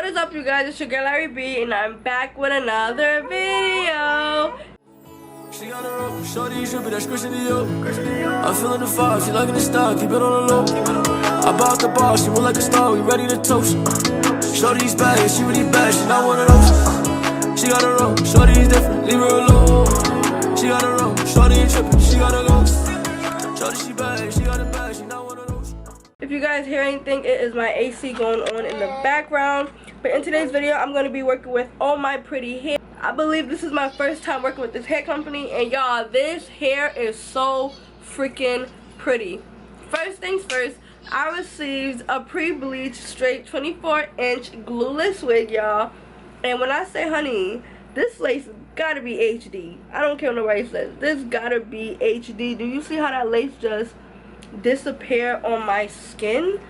What is up, you guys? It's your girl ARIE, and I'm back with another video. She got her up, shorty, should be that squishy to you. I'm feeling the vibe, she liking the style, keep it on the low. I bought the bar, she look like a star, we ready to toast. Shorty's bad, she really bad, she not one of those. She got her own, shorty's different, leave her alone. She got her own, shorty ain't tripping, she got her own. Shorty, she bad, she got it bad, she not one of those. If you guys hear anything, it is my AC going on in the background. But in today's video, I'm going to be working with OhMyPretty hair. I believe this is my first time working with this hair company, and y'all, this hair is so freaking pretty. First things first, I received a pre-bleached straight 24-inch glueless wig, y'all. And when I say honey, this lace gotta be HD. I don't care what nobody says. This gotta be HD. Do you see how that lace just disappear on my skin?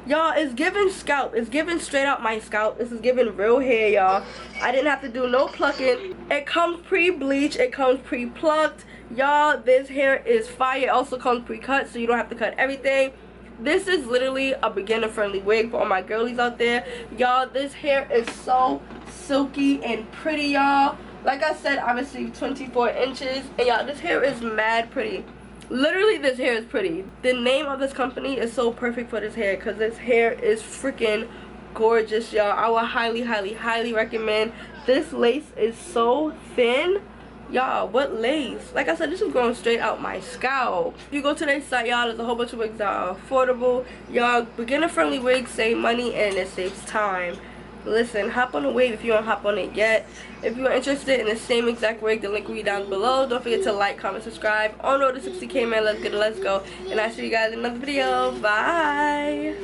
Y'all, it's giving scalp. It's giving straight out my scalp. This is giving real hair, y'all. I didn't have to do no plucking. It comes pre-bleached. It comes pre-plucked. Y'all, this hair is fire. It also comes pre-cut, so you don't have to cut everything. This is literally a beginner-friendly wig for all my girlies out there. Y'all, this hair is so silky and pretty, y'all. Like I said, I received 24 inches. And y'all, this hair is mad pretty. Literally, this hair is pretty. The name of this company is so perfect for this hair because this hair is freaking gorgeous, y'all. I would highly, highly, highly recommend. This lace is so thin. Y'all, what lace? Like I said, this is going straight out my scalp. If you go to their site, y'all, there's a whole bunch of wigs that are affordable. Y'all, beginner-friendly wigs save money and it saves time. Listen, hop on the wave if you don't hop on it yet. If you are interested in the same exact wig, the link will be down below. Don't forget to like, comment, subscribe. On road to 60K, man. Let's get it, let's go. And I'll see you guys in another video. Bye.